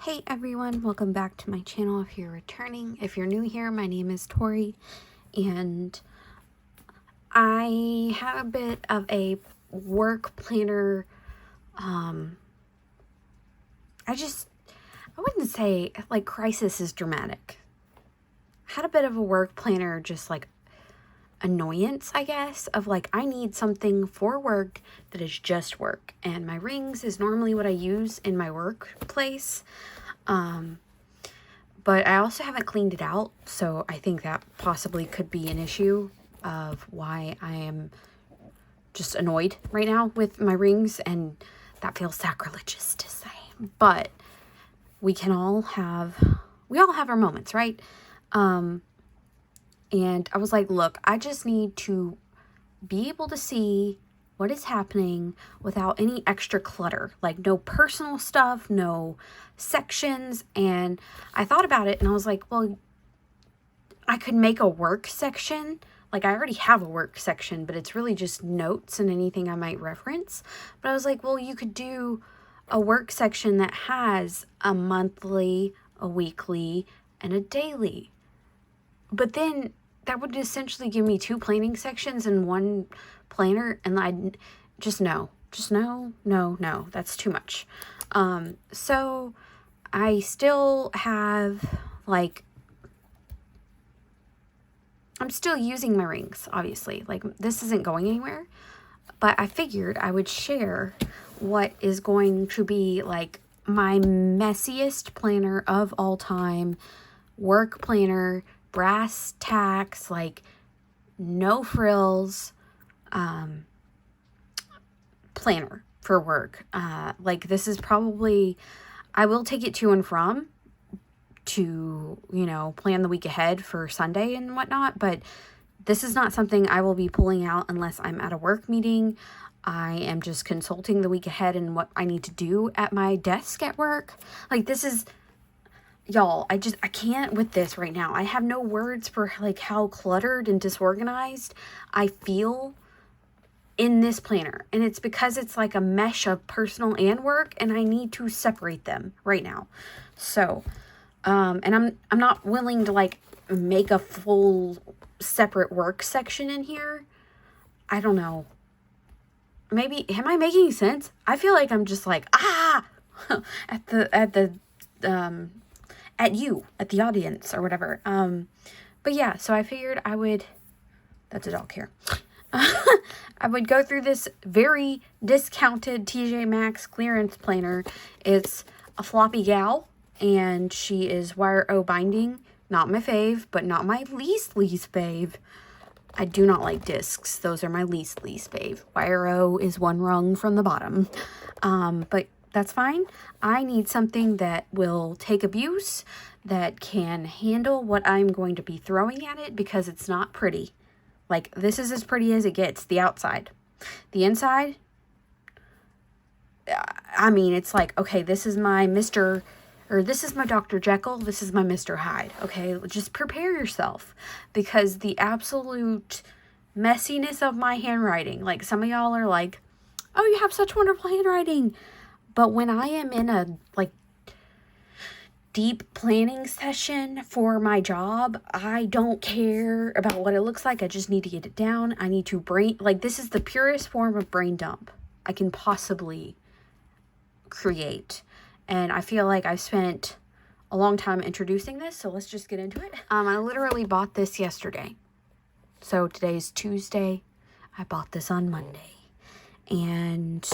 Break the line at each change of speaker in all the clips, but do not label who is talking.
Hey everyone, welcome back to my channel if you're returning. If you're new here, my name is Tori, and I have a bit of a work planner, I wouldn't say like crisis is dramatic. I had a bit of a work planner just like annoyance, I guess, of like I need something for work that is just work, and my rings is normally what I use in my workplace, but I also haven't cleaned it out, so I think that possibly could be an issue of why I am just annoyed right now with my rings, and that feels sacrilegious to say, but we all have our moments, right? And I was like, look, I just need to be able to see what is happening without any extra clutter, like no personal stuff, no sections. And I thought about it and I was like, well, I could make a work section. Like I already have a work section, but it's really just notes and anything I might reference. But I was like, well, you could do a work section that has a monthly, a weekly, and a daily. But then that would essentially give me 2 planning sections in one planner, and I just no, that's too much. So I still have, like, I'm still using my rings, obviously. Like, this isn't going anywhere, but I figured I would share what is going to be, like, my messiest planner of all time, work planner, brass tacks, like no frills, planner for work. Like this is probably, I will take it to and from to, you know, plan the week ahead for Sunday and whatnot, but this is not something I will be pulling out unless I'm at a work meeting. I am just consulting the week ahead and what I need to do at my desk at work. Like this is, y'all, I can't with this right now. I have no words for like how cluttered and disorganized I feel in this planner. And it's because it's like a mesh of personal and work, and I need to separate them right now. So, and I'm not willing to like make a full separate work section in here. I don't know. Maybe, am I making sense? I feel like I'm just like, at the audience or whatever. But yeah, so I figured I would, that's a dog here. I would go through this very discounted TJ Maxx clearance planner. It's a floppy gal, and she is wire O binding. Not my fave, but not my least fave. I do not like discs. Those are my least fave. Wire O is one rung from the bottom. But that's fine. I need something that will take abuse, that can handle what I'm going to be throwing at it, because it's not pretty. Like, this is as pretty as it gets, the outside. The inside, I mean, it's like, okay, this is my Mr. or this is my Dr. Jekyll, this is my Mr. Hyde. Okay, just prepare yourself, because the absolute messiness of my handwriting, like some of y'all are like, oh, you have such wonderful handwriting. But when I am in a, like, deep planning session for my job, I don't care about what it looks like. I just need to get it down. I need to like, this is the purest form of brain dump I can possibly create. And I feel like I've spent a long time introducing this, so let's just get into it. I literally bought this yesterday. So today's Tuesday. I bought this on Monday. And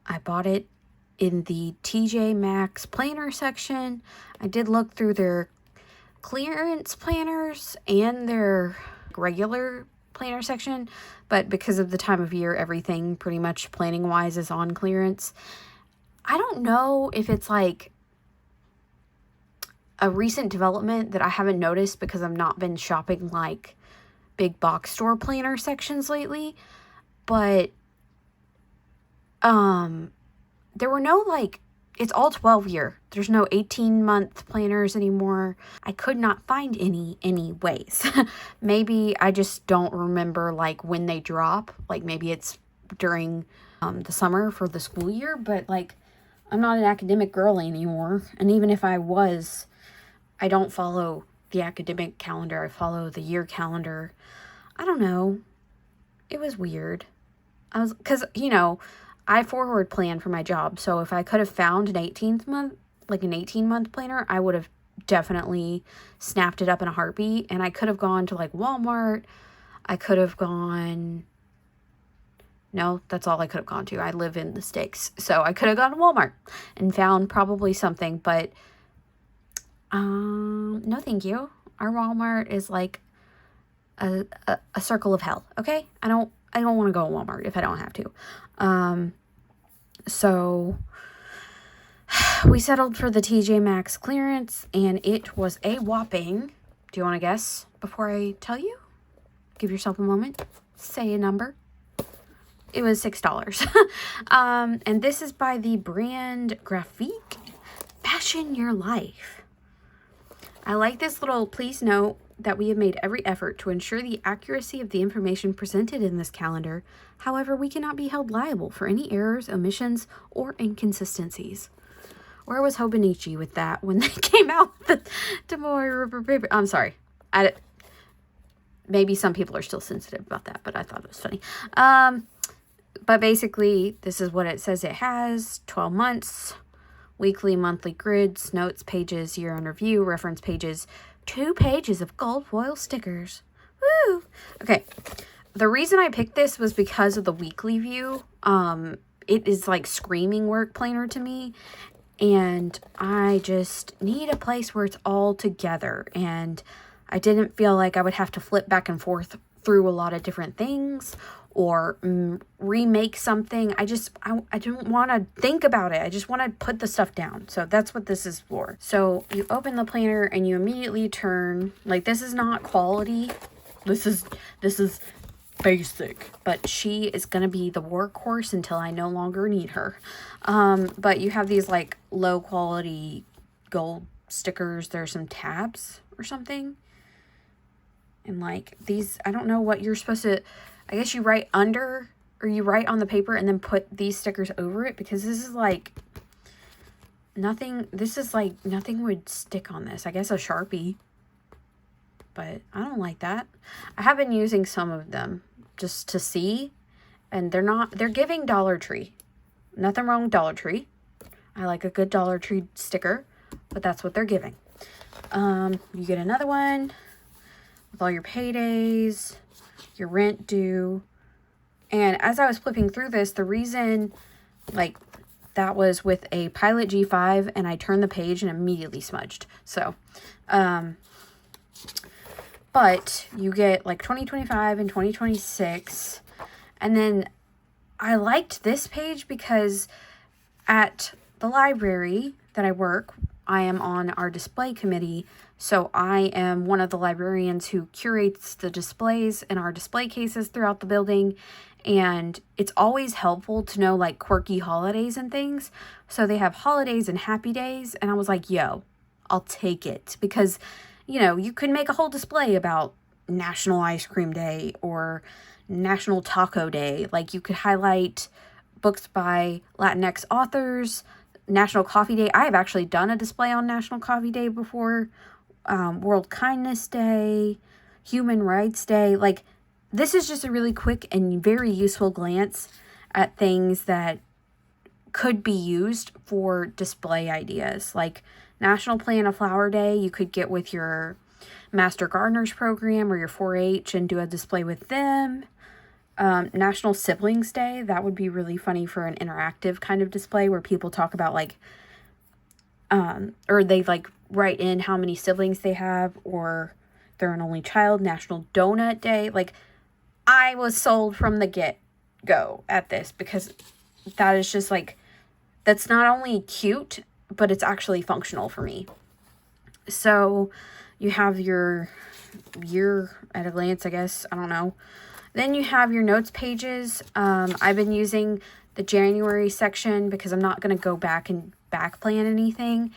I bought it in the TJ Maxx planner section. I did look through their clearance planners and their regular planner section, but because of the time of year, everything pretty much planning wise is on clearance. I don't know if it's like a recent development that I haven't noticed because I've not been shopping like big box store planner sections lately, but there were no like it's all 12-year. There's no 18-month planners anymore. I could not find any ways. Maybe I just don't remember like when they drop. Like maybe it's during the summer for the school year, but like I'm not an academic girl anymore. And even if I was, I don't follow the academic calendar. I follow the year calendar. I don't know. It was weird. Because, you know, I forward plan for my job. So if I could have found an 18-month planner, I would have definitely snapped it up in a heartbeat. And I could have gone to like Walmart. I could have gone, no, that's all I could have gone to. I live in the sticks. So I could have gone to Walmart and found probably something, but no, thank you. Our Walmart is like a circle of hell. Okay. I don't want to go to Walmart if I don't have to. So we settled for the TJ Maxx clearance, and it was a whopping, do you want to guess before I tell you? Give yourself a moment. Say a number. It was $6. And this is by the brand Graphique. Fashion Your Life. I like this little, please note that we have made every effort to ensure the accuracy of the information presented in this calendar. However, we cannot be held liable for any errors, omissions, or inconsistencies. Where was Hobonichi with that when they came out with the Tomoe River paper? I'm sorry. Maybe some people are still sensitive about that, but I thought it was funny. But basically, this is what it says it has. 12 months, weekly, monthly grids, notes, pages, year in review, reference pages, 2 pages of gold foil stickers. Woo! Okay. The reason I picked this was because of the weekly view. It is like screaming work planner to me. And I just need a place where it's all together. And I didn't feel like I would have to flip back and forth through a lot of different things or remake something. I don't want to think about it. I just want to put the stuff down. So that's what this is for. So you open the planner and you immediately turn, like this is not quality. This is basic, but she is going to be the workhorse until I no longer need her. But you have these like low quality gold stickers. There's some tabs or something. And like these, I don't know what you're supposed to, I guess you write under or you write on the paper and then put these stickers over it, because this is like nothing. This is like nothing would stick on this. I guess a Sharpie, but I don't like that. I have been using some of them just to see, and they're giving Dollar Tree. Nothing wrong with Dollar Tree. I like a good Dollar Tree sticker, but that's what they're giving. You get another one with all your paydays, your rent due. And as I was flipping through this, the reason, like, that was with a Pilot G5, and I turned the page and immediately smudged. So, but you get like 2025 and 2026. And then I liked this page because at the library that I work, I am on our display committee. So I am one of the librarians who curates the displays in our display cases throughout the building. And it's always helpful to know like quirky holidays and things. So they have holidays and happy days. And I was like, yo, I'll take it. Because, you know, you could make a whole display about National Ice Cream Day or National Taco Day. Like you could highlight books by Latinx authors, National Coffee Day. I have actually done a display on National Coffee Day before. World Kindness Day, Human Rights Day. Like, this is just a really quick and very useful glance at things that could be used for display ideas. Like National Plant a Flower Day, you could get with your Master Gardeners program or your 4-H and do a display with them. National Siblings Day, that would be really funny for an interactive kind of display where people talk about like, or they like write in how many siblings they have, or they're an only child. National Donut Day. Like, I was sold from the get-go at this because that is just like, that's not only cute, but it's actually functional for me. So you have your year at a glance, I guess. I don't know. Then you have your notes pages. I've been using the January section because I'm not going to go back and back plan anything.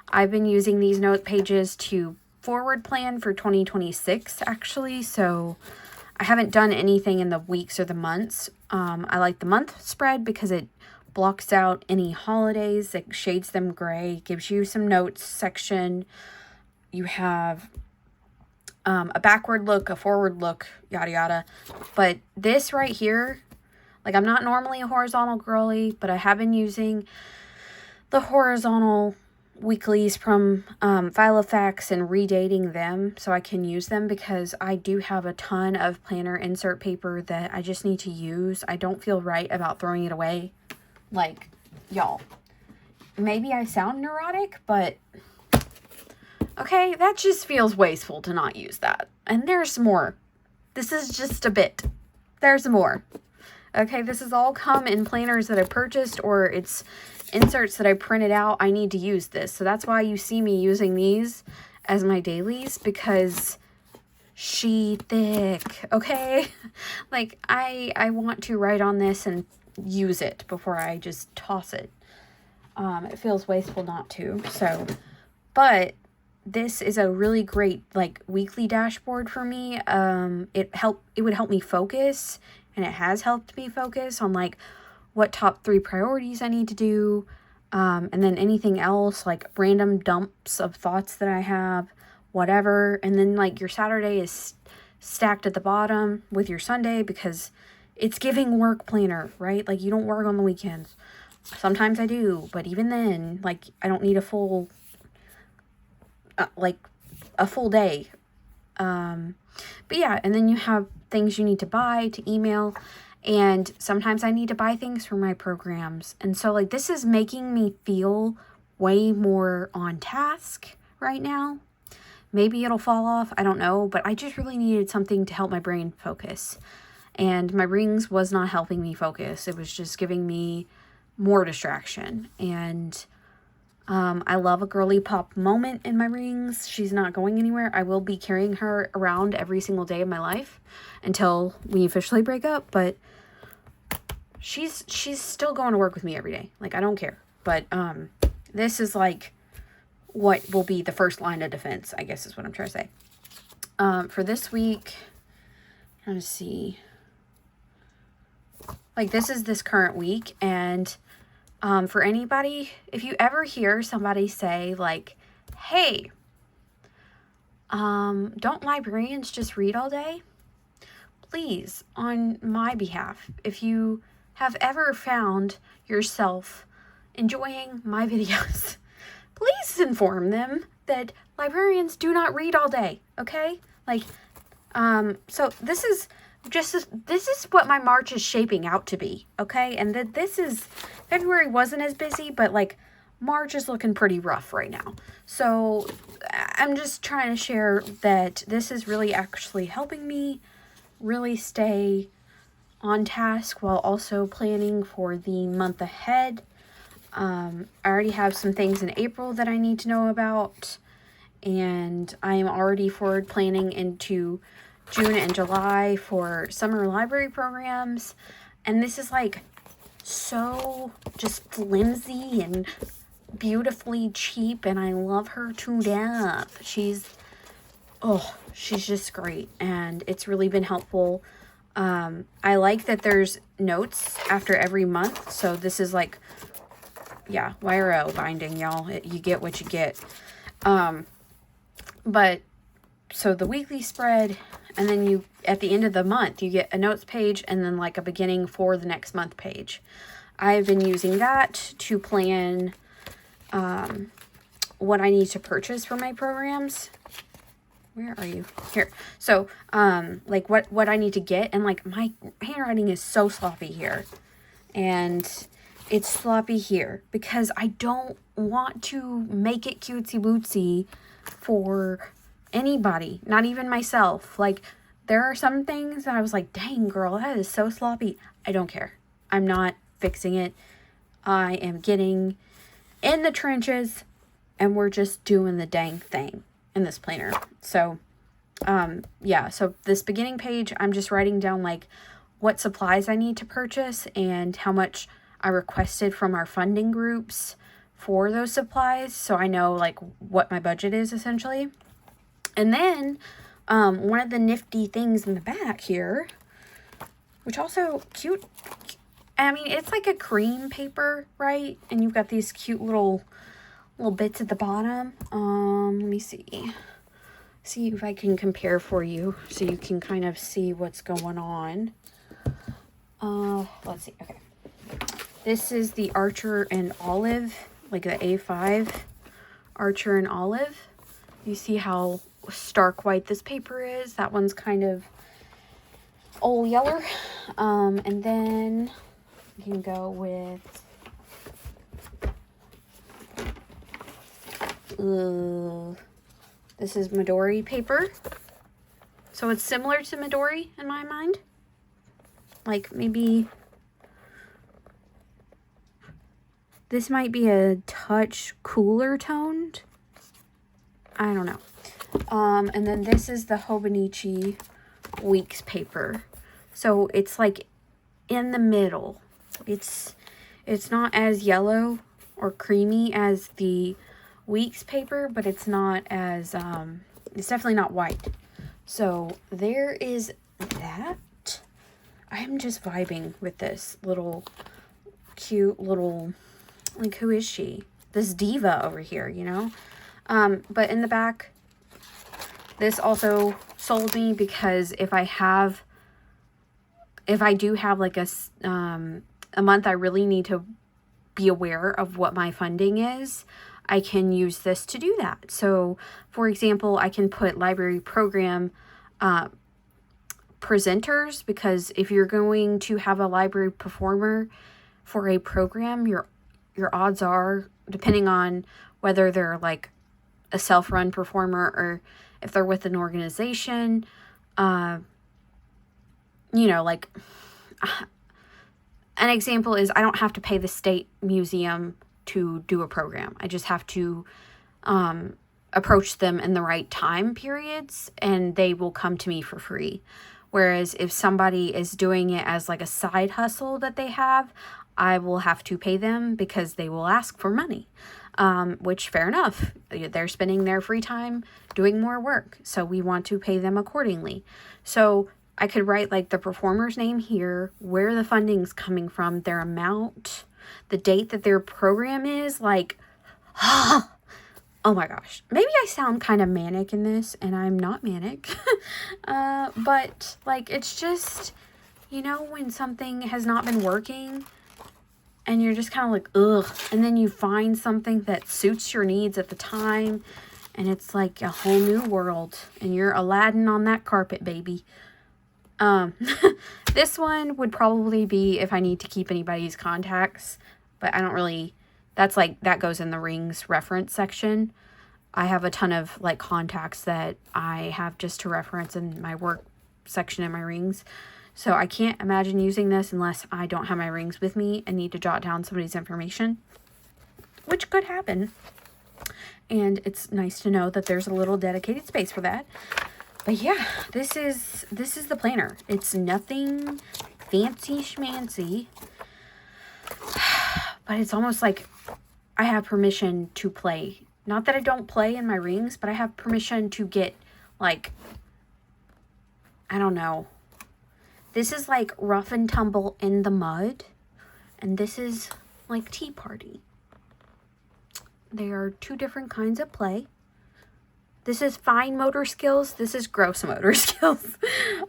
I've been using these note pages to forward plan for 2026 actually, so I haven't done anything in the weeks or the months. I like the month spread because it blocks out any holidays, it shades them gray, gives you some notes section. You have a backward look, a forward look, yada yada. But this right here, like, I'm not normally a horizontal girly, but I have been using the horizontal weeklies from File of Facts and redating them so I can use them, because I do have a ton of planner insert paper that I just need to use. I don't feel right about throwing it away. Like, y'all, maybe I sound neurotic, but okay, that just feels wasteful to not use that. And there's more. This is just a bit. There's more. Okay, this has all come in planners that I purchased, or it's inserts that I printed out. I need to use this. So that's why you see me using these as my dailies, because she thick, okay? Like, I want to write on this and use it before I just toss it. It feels wasteful not to. So, but this is a really great, like, weekly dashboard for me. It would help me focus, and it has helped me focus on, like, what top 3 priorities I need to do, and then anything else, like random dumps of thoughts that I have, whatever. And then, like, your Saturday is stacked at the bottom with your Sunday, because it's giving work planner, right? Like, you don't work on the weekends. Sometimes I do, but even then, like, I don't need a full, a full day. But yeah, and then you have things you need to buy, to email, and sometimes I need to buy things for my programs. And so, like, this is making me feel way more on task right now. Maybe it'll fall off, I don't know, but I just really needed something to help my brain focus. And my rings was not helping me focus. It was just giving me more distraction. And I love a girly pop moment in my rings. She's not going anywhere. I will be carrying her around every single day of my life until we officially break up, but she's still going to work with me every day. Like, I don't care. But this is, like, what will be the first line of defense, I guess is what I'm trying to say. For this week, let's see. Like, this is this current week, and for anybody, if you ever hear somebody say, like, hey, don't librarians just read all day? Please, on my behalf, if you have ever found yourself enjoying my videos, please inform them that librarians do not read all day, okay? Like, so this is what my March is shaping out to be, okay? And that this is, February wasn't as busy, but, like, March is looking pretty rough right now. So I'm just trying to share that this is really actually helping me really stay on task while also planning for the month ahead. I already have some things in April that I need to know about, and I am already forward planning into June and July for summer library programs. And this is, like, so just flimsy and beautifully cheap, and I love her to death. She's just great, and it's really been helpful. I like that there's notes after every month, so this is, like, yeah, YRO binding, y'all. You get what you get. But so the weekly spread, and then you, at the end of the month, you get a notes page and then, like, a beginning for the next month page. I've been using that to plan what I need to purchase for my programs. Where are you? Here. So, like, what I need to get, and, like, my handwriting is so sloppy here. And it's sloppy here because I don't want to make it cutesy bootsy for anybody, not even myself. Like, there are some things that I was like, dang girl, that is so sloppy. I don't care. I'm not fixing it. I am getting in the trenches, and we're just doing the dang thing in this planner. So, yeah, so this beginning page, I'm just writing down, like, what supplies I need to purchase and how much I requested from our funding groups for those supplies, so I know like what my budget is essentially. And then one of the nifty things in the back here, which also cute, I mean, it's like a cream paper, right? And you've got these cute little bits at the bottom. Let me see if I can compare for you so you can kind of see what's going on. Let's see. Okay, this is the Archer and Olive, like the A5 Archer and Olive. You see how stark white this paper is? That one's kind of old yeller. And then you can go with this is Midori paper. So it's similar to Midori in my mind. Like maybe this might be a touch cooler toned. I don't know. And then this is the Hobonichi Weeks paper. So it's like in the middle. It's not as yellow or creamy as the Weeks paper, but it's not as it's definitely not white. So there is that. I'm just vibing with this little cute little, like, who is she? This diva over here, you know? But in the back, this also sold me because if I do have like a month I really need to be aware of what my funding is, I can use this to do that. So, for example, I can put library program presenters, because if you're going to have a library performer for a program, your odds are, depending on whether they're like a self-run performer or if they're with an organization, you know, like an example is I don't have to pay the state museum to do a program. I just have to approach them in the right time periods and they will come to me for free. Whereas if somebody is doing it as like a side hustle that they have, I will have to pay them because they will ask for money. Which, fair enough. They're spending their free time doing more work, so we want to pay them accordingly. So I could write like the performer's name here, where the funding's coming from, their amount, the date that their program is, like, oh my gosh. Maybe I sound kind of manic in this, and I'm not manic. But, like, it's just, you know, when something has not been working, and you're just kind of like, ugh. And then you find something that suits your needs at the time. And it's like a whole new world. And you're Aladdin on that carpet, baby. This one would probably be if I need to keep anybody's contacts. But I don't really, that goes in the rings reference section. I have a ton of like contacts that I have just to reference in my work section in my rings. So I can't imagine using this unless I don't have my rings with me and need to jot down somebody's information, which could happen. And it's nice to know that there's a little dedicated space for that. But yeah, this is the planner. It's nothing fancy schmancy, but it's almost like I have permission to play. Not that I don't play in my rings, but I have permission to get, like, I don't know. This is like rough and tumble in the mud. And this is like tea party. They are two different kinds of play. This is fine motor skills. This is gross motor skills.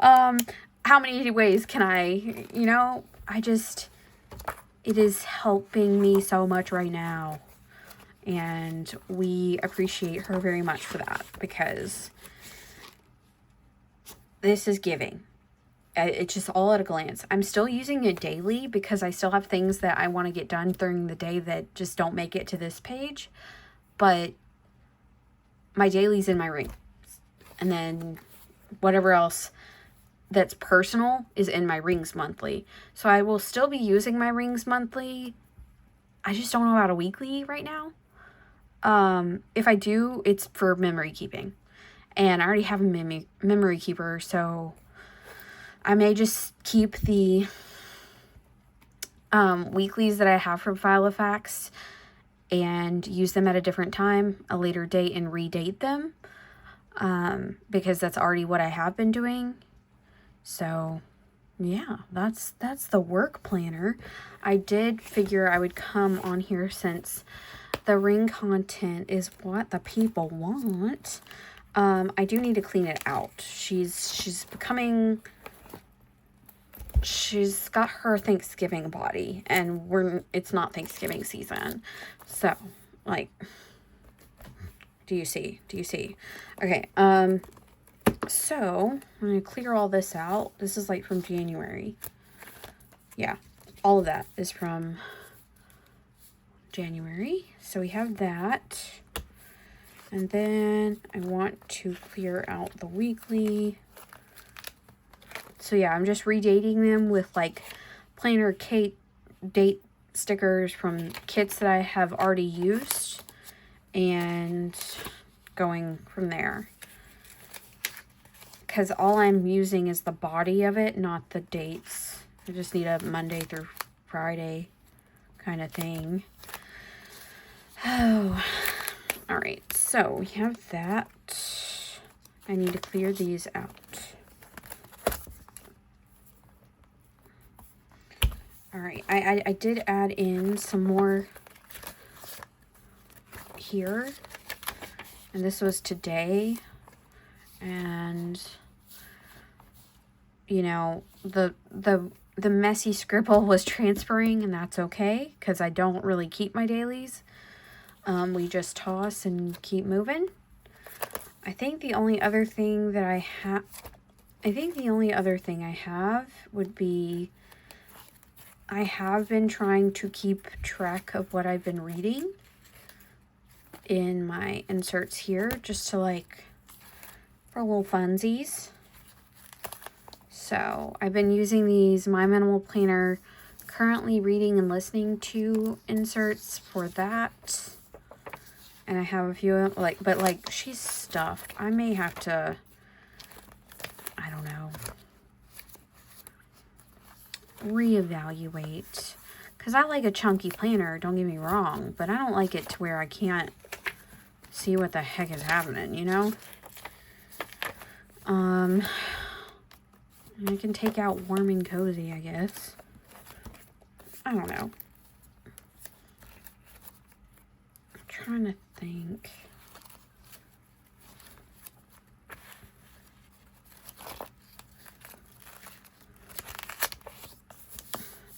How many ways can I, you know, it is helping me so much right now. And we appreciate her very much for that, because this is giving. It's just all at a glance. I'm still using it daily because I still have things that I want to get done during the day that just don't make it to this page. But my daily's in my ring. And then whatever else that's personal is in my rings monthly. So I will still be using my rings monthly. I just don't know about a weekly right now. If I do, it's for memory keeping. And I already have a memory keeper, so I may just keep the weeklies that I have from Filofax and use them at a different time, a later date, and redate them, because that's already what I have been doing. So yeah, that's the work planner. I did figure I would come on here since the ring content is what the people want. I do need to clean it out. She's got her Thanksgiving body, and it's not Thanksgiving season. So, like, do you see? Okay, so I'm gonna clear all this out. This is like from January. Yeah, all of that is from January. So we have that. And then I want to clear out the weekly. So yeah, I'm just redating them with like planner date stickers from kits that I have already used, and going from there. Because all I'm using is the body of it, not the dates. I just need a Monday through Friday kind of thing. Oh, all right. So we have that. I need to clear these out. All right. I did add in some more here, and this was today. And you know, the messy scribble was transferring, and that's okay, because I don't really keep my dailies. We just toss and keep moving. I think the only other thing that I have would be, I have been trying to keep track of what I've been reading in my inserts here, just to like, for little funsies. So I've been using these My Minimal Planner currently reading and listening to inserts for that. And I have a few, but like, she's stuffed. I may have to, I don't know, reevaluate. Because I like a chunky planner, don't get me wrong, but I don't like it to where I can't see what the heck is happening, you know? I can take out warm and cozy, I guess. I don't know. I'm trying to think.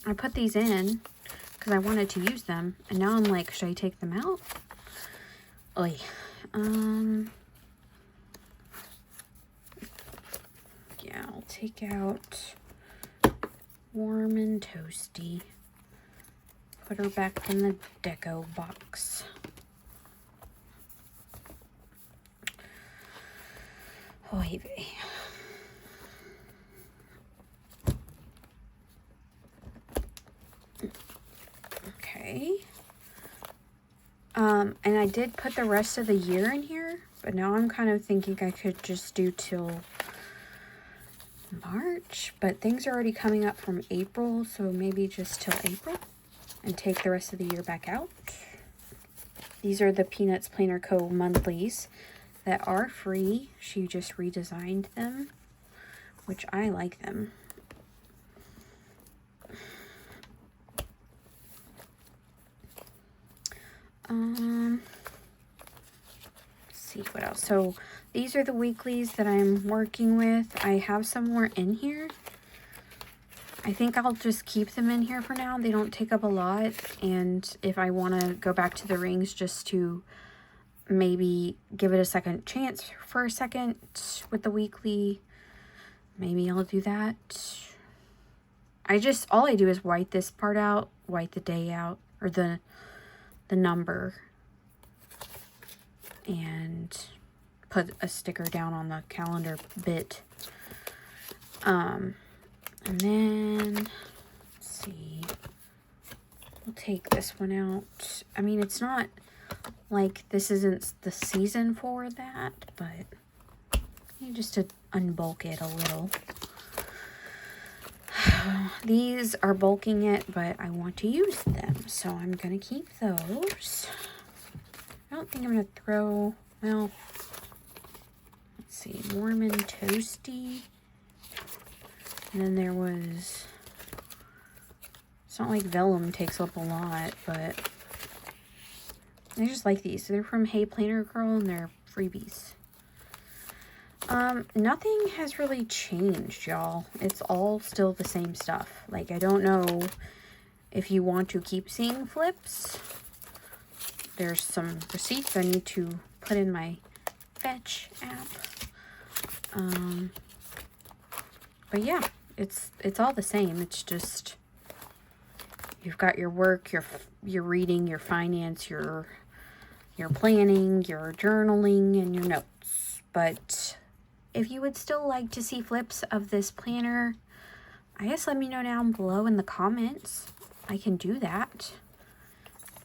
I put these in because I wanted to use them, and now I'm like, should I take them out? Oy. Yeah, I'll take out warm and toasty. Put her back in the deco box. Oy vey. Okay. And I did put the rest of the year in here, but now I'm kind of thinking I could just do till March, but things are already coming up from April, so maybe just till April and take the rest of the year back out. These are the Peanuts Planner Co. monthlies that are free. She just redesigned them, which I like them. Let's see what else. So these are the weeklies that I'm working with. I have some more in here. I think I'll just keep them in here for now. They don't take up a lot. And if I want to go back to the rings just to maybe give it a second chance for a second with the weekly, maybe I'll do that. All I do is white this part out, white the day out, or the number, and put a sticker down on the calendar bit. And then, let's see, we'll take this one out. I mean, it's not like this isn't the season for that, but just to unbulk it a little. these are bulking it, but I want to use them, so I'm going to keep those. I don't think I'm going to throw, well, let's see, Warm and Toasty. And then there was, it's not like vellum takes up a lot, but I just like these. They're from Hey Planner Girl, and they're freebies. Nothing has really changed, y'all. It's all still the same stuff. Like, I don't know if you want to keep seeing flips. There's some receipts I need to put in my Fetch app. But yeah, it's all the same. It's just, you've got your work, your reading, your finance, your planning, your journaling, and your notes. But if you would still like to see flips of this planner, I guess let me know down below in the comments. I can do that.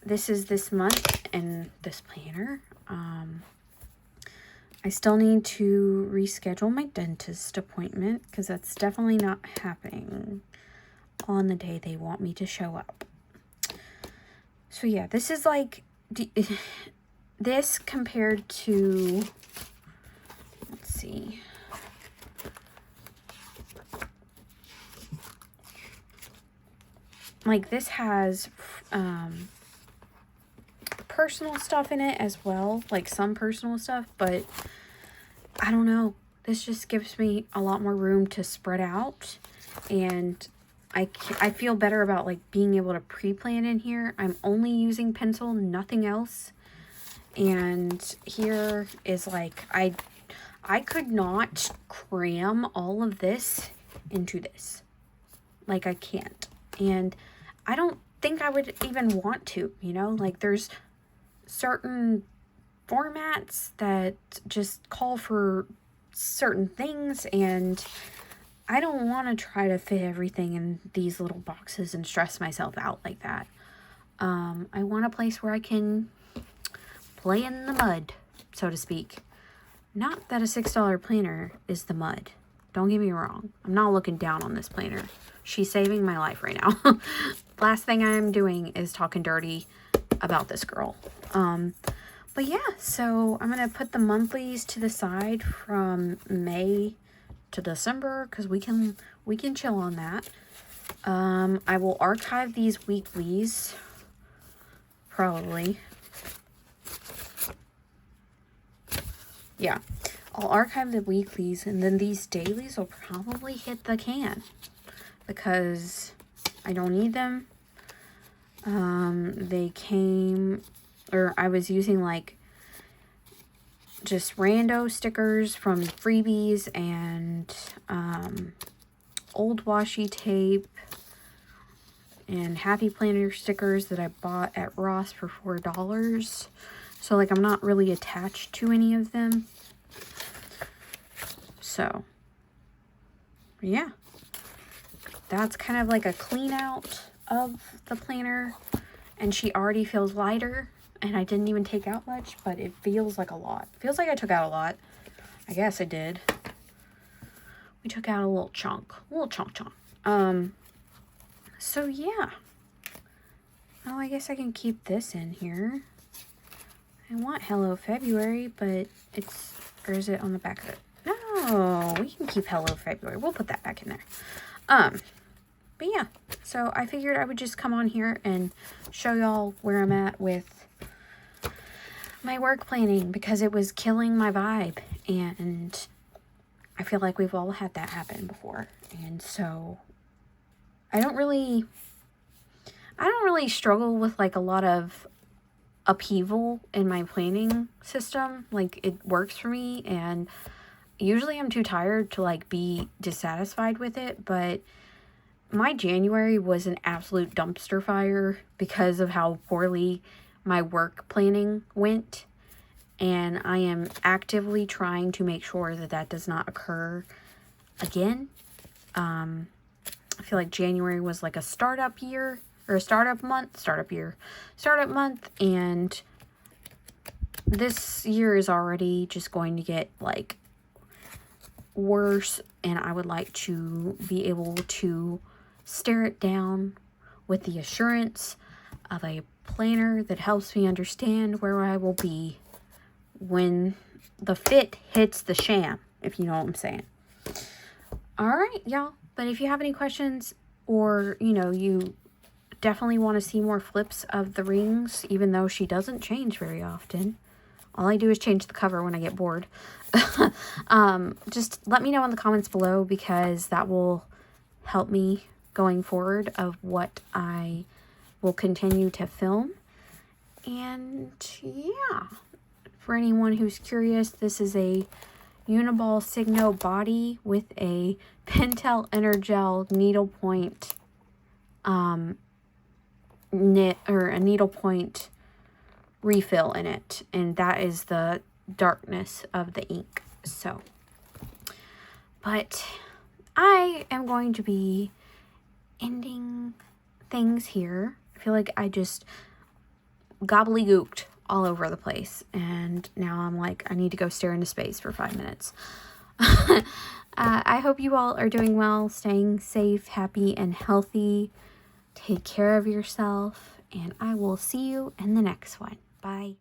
This is this month and this planner. I still need to reschedule my dentist appointment because that's definitely not happening on the day they want me to show up. So yeah, this is like, this compared to, let's see, like this has personal stuff in it as well, like some personal stuff, but I don't know, this just gives me a lot more room to spread out, and I feel better about like being able to pre-plan in here. I'm only using pencil, nothing else. And here is like, I could not cram all of this into this. Like, I can't. And I don't think I would even want to, you know? Like, there's certain formats that just call for certain things, and I don't want to try to fit everything in these little boxes and stress myself out like that. I want a place where I can play in the mud, so to speak. Not that a $6 planner is the mud. Don't get me wrong. I'm not looking down on this planner. She's saving my life right now. Last thing I'm doing is talking dirty about this girl. But yeah, so I'm going to put the monthlies to the side from May to December because we can chill on that. I will archive these weeklies, probably. Yeah, I'll archive the weeklies, and then these dailies will probably hit the can because I don't need them. They came, or I was using like just rando stickers from freebies and old washi tape and Happy Planner stickers that I bought at Ross for $4. So like I'm not really attached to any of them. So yeah, that's kind of like a clean out of the planner, and she already feels lighter, and I didn't even take out much, but it feels like a lot. It feels like I took out a lot. I guess I did. We took out a little chunk. So yeah. Oh, I guess I can keep this in here. I want Hello February, but it's, or is it on the back of it? No, we can keep Hello February. We'll put that back in there. But yeah, so I figured I would just come on here and show y'all where I'm at with my work planning because it was killing my vibe, and I feel like we've all had that happen before. And so I don't really struggle with like a lot of upheaval in my planning system. Like, it works for me, and usually I'm too tired to like be dissatisfied with it, but my January was an absolute dumpster fire because of how poorly my work planning went, and I am actively trying to make sure that that does not occur again. I feel like January was like a startup year, or a startup month, and this year is already just going to get like worse, and I would like to be able to stare it down with the assurance of a planner that helps me understand where I will be when the fit hits the sham, if you know what I'm saying. All right, y'all. But if you have any questions, or, you know, you definitely want to see more flips of the rings, even though she doesn't change very often. All I do is change the cover when I get bored. Just let me know in the comments below, because that will help me going forward of what I will continue to film. And yeah, for anyone who's curious, this is a Uniball Signo body with a Pentel Energel needlepoint knit, or a needlepoint refill in it, and that is the darkness of the ink. So, but I am going to be ending things here. I feel like I just gobbledygooked all over the place, and now I'm like, I need to go stare into space for 5 minutes. I hope you all are doing well, staying safe, happy, and healthy. Take care of yourself, and I will see you in the next one. Bye.